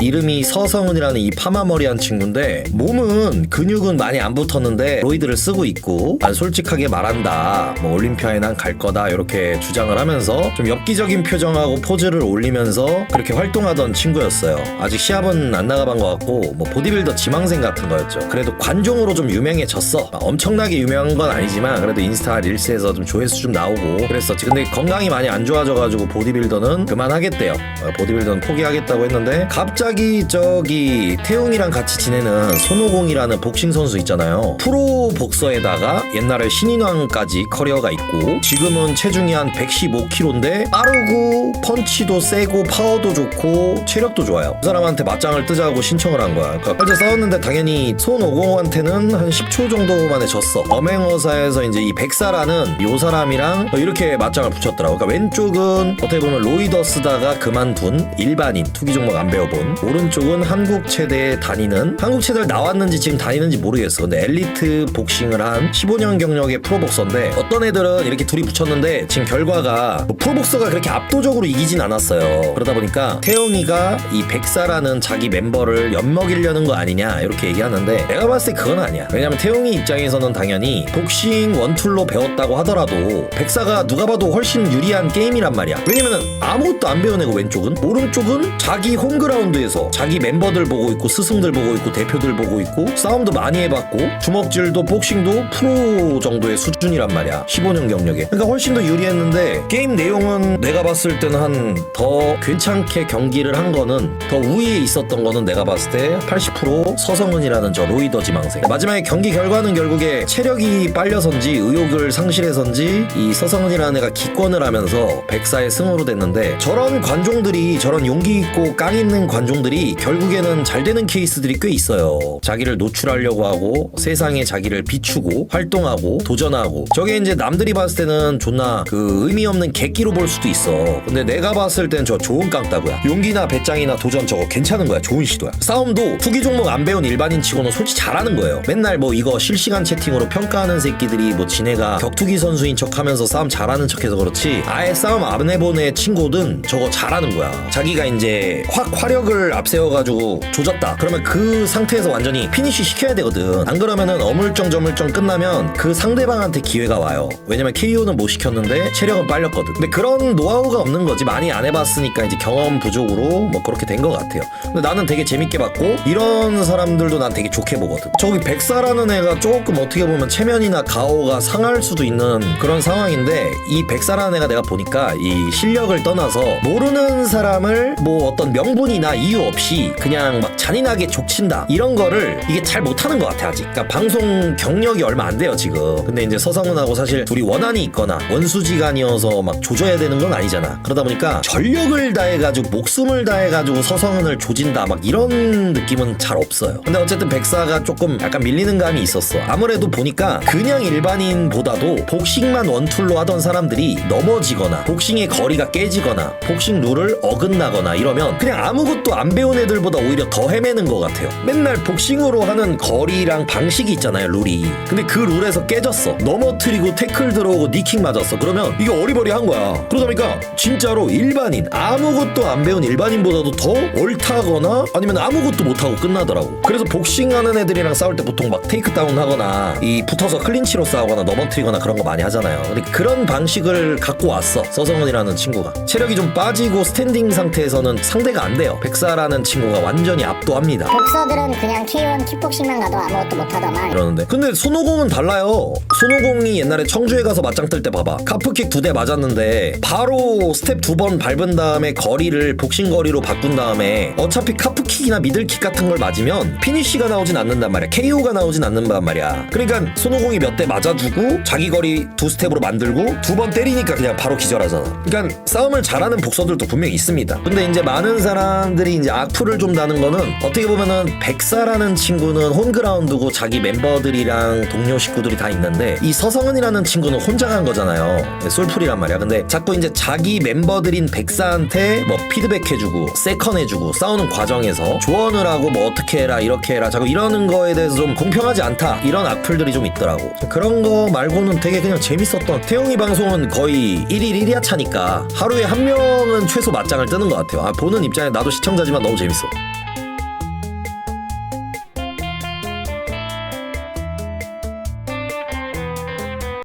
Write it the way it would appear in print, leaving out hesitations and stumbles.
이름이 서성은이라는 이 파마머리한 친구인데 몸은 근육은 많이 안 붙었는데 로이드를 쓰고 있고 난 솔직하게 말한다 뭐 올림피아에 난 갈 거다 이렇게 주장을 하면서 좀 엽기적인 표정하고 포즈를 올리면서 그렇게 활동하던 친구였어요. 아직 시합은 안 나가본 것 같고 뭐 보디빌더 지망생 같은 거였죠. 그래도 관종으로 좀 유명해졌어. 엄청나게 유명한 건 아니지만 그래도 인스타 릴스에서 좀 조회수 좀 나오고 그랬었지. 근데 건강이 많이 안 좋아져가지고 보디빌더는 그만하겠대요. 보디빌더는 포기하겠다고 했는데 갑자기 저기 태웅이랑 같이 지내는 손오공이라는 복싱 선수 있잖아요. 프로 복서에다가 옛날에 신인왕까지 커리어가 있고 지금은 체중이 한 115kg인데 빠르고 펀치도 세고 파워도 좋고 체력도 좋아요. 그 사람한테 맞짱을 뜨자고 신청을 한 거야. 그러니까 어제 싸웠는데 당연히 손오공한테는 한 10초 정도 만에 졌어. 엄행어사에서 이제 이 백사라는 요 사람이랑 이렇게 맞짱을 붙였더라고. 그러니까 왼쪽은 어떻게 보면 로이더 쓰다가 그만둔 일반인 투기 종목 안 배워본, 오른쪽은 한국 체대에 다니는, 한국 체대를 나왔는지 지금 다니는지 모르겠어. 근데 엘리트 복싱을 한 15년 경력의 프로복서인데 어떤 애들은 이렇게 둘이 붙였는데 지금 결과가 뭐 프로복서가 그렇게 압도적으로 이기진 않았어요. 그러다 보니까 태영이가 이 백사라는 자기 멤버를 엿먹이려는 거 아니냐 이렇게 얘기하는데 내가 봤을 때 그건 아니야. 왜냐면 태영이 입장에서는 당연히 복싱 원툴로 배웠다고 하더라도 백사가 누가 봐도 훨씬 유리한 게임이란 말이야. 왜냐면은 아무것도 안 배워내고 왼쪽은, 오른쪽은 자기 홈그라운드에서 자기 멤버들 보고 있고 스승들 보고 있고 대표들 보고 있고 싸움도 많이 해봤고 주먹질도 복싱도 프로 정도의 수준이란 말이야. 15년 경력에. 그러니까 훨씬 더 유리했는데 게임 내용은 내가 봤을 때는 한 더 괜찮게 경기를 한 거는 더 우위에 있었던 거는 내가 봤을 때 80% 서성은이라는 저 로이더 지망생. 마지막에 경기 결과는 결국에 체력이 빨려선지 의욕을 상실해선지 이 서성은이라는 애가 기권을 하면서 백사의 승으로 됐는데 저런 관종들이, 저런 용기 있고 깡 있는 관종들이 결국에는 잘 되는 케이스들이 꽤 있어요. 자기를 노출하려고 하고 세상에 자기를 비추고 활동하고 도전하고. 저게 이제 남들이 봤을 때는 존나 그 의미 없는 객기로 볼 수도 있어. 근데 내가 봤을 땐 저 좋은 깡따구야. 용기나 배짱이나 도전 저거 괜찮은 거야. 좋은 시도야. 싸움도 투기 종목 안 배운 일반인 치고는 솔직히 잘하는 거예요. 맨날 뭐 이거 실시간 채팅으로 평가하는 새끼들이 뭐 지네가 격투기 선수인 척 하면서 싸움 잘하는 척해서 그렇지 아예 싸움 안 해본 애 친구든 저거 잘하는 거야. 자기가 이제 확 화력을 앞세워가지고 조졌다 그러면 그 상태에서 완전히 피니쉬 시켜야 되거든. 안 그러면은 어물쩡저물쩡 끝나면 그 상대방한테 기회가 와요. 왜냐면 KO는 못 시켰는데 체력은 빨렸거든. 근데 그런 노하우가 없는 거지. 많이 안 해봤으니까 이제 경험 부족으로 뭐 그렇게 된 것 같아요. 근데 나는 되게 재밌게 봤고 이런 사람들도 난 되게 좋게 보거든. 저기 백사라는 애가 조금 어떻게 보면 체면이나 가오가 상할 수도 있는 그런 상황인데 이 백사라는 애가 내가 보니까 이 실력을 떠나서 모르는 사람을 뭐 어떤 명분이나 이유 없이 그냥 막 잔인하게 족친다 이런 거를 이게 잘 못하는 것 같아 아직. 그러니까 방송 경력이 얼마 안 돼요 지금. 근데 이제 서성은하고 사실 둘이 원한이 있거나 원수지간이어서 막 조져야 되는 건 아니잖아. 그러다 보니까 전력을 다해가지고 목숨을 다해가지고 서성은을 조진다 막 이런 느낌은 잘 없어요. 근데 어쨌든 백사가 조금 약간 밀리는 감이 있었어. 아무래도 보니까 그냥 일반인보다도 복싱만 원툴로 하던 사람들이 넘어지거나 복싱의 거리가 깨지거나 복싱 룰을 어긋나거나 이러면 그냥 아무것도 안 배운 애들보다 오히려 더 헤매는 것 같아요. 맨날 복싱으로 하는 거리랑 방식이 있잖아요 룰이. 근데 그 룰에서 깨졌어. 넘어뜨리고 태클 들어오고 니킥 맞았어. 그러면 이게 어리버리한 거야. 그러다 보니까 진짜로 일반인, 아무것도 안 배운 일반인보다도 더 옳다거나 아니면 아무것도 못하고 끝나더라고. 그래서 복싱하는 애들이랑 싸울 때 보통 막 테이크다운 하거나 이 붙어서 클린치로 싸우거나 넘어뜨리거나 그런 거 많이 하잖아요. 근데 그런 방식을 갖고 왔어 서성은이라는 친구가. 체력이 좀 빠지고 스탠딩 상태에서는 상대가 안 돼요. 백사라는 친구가 완전히 압도합니다. 복서들은 그냥 K1 킥복싱만 가도 아무것도 못하더만 그러는데 근데 손오공은 달라요. 손오공이 옛날에 청주에 가서 맞짱 뜰 때 봐봐. 카프킥 2대 맞았는데 바로 스텝 2번 밟은 다음에 거리를 복싱 거리로 바꾼 다음에 어차피 카프킥이나 미들킥 같은 걸 맞으면 피니쉬가 나오진 않는단 말이야. KO가 나오진 않는단 말이야. 그러니까 손오공이 몇 대 맞아주고 자기 거리 2스텝으로 만들고 2번 때리니까 그냥 바로 기절하잖아. 그러니까 싸움을 잘하는 복서들도 분명히 있습니다. 근데 이제 많은 사람들이 이제 악플을 좀 다는 거는 어떻게 보면은 백사라는 친구는 홈그라운드고 자기 멤버들이랑 동료 식구들이 다 있는데 이 서성은이라는 친구는 혼자 간 거잖아요. 솔풀이란 말이야. 근데 자꾸 이제 자기 멤버들인 백사한테 뭐 피드백 해주고 세컨 해주고 싸우는 과정에서 조언을 하고 뭐 어떻게 해라 이렇게 해라 자꾸 이러는 거에 대해서 좀 공평하지 않다 이런 악플들이 좀 있더라고. 그런 거 말고는 되게 그냥 재밌었던. 태용이 방송은 거의 1일 1야 차니까 하루에 한 명은 최소 맞짱을 뜨는 것 같아요. 보는 입장에 나도 시청자지만 너무 재밌어.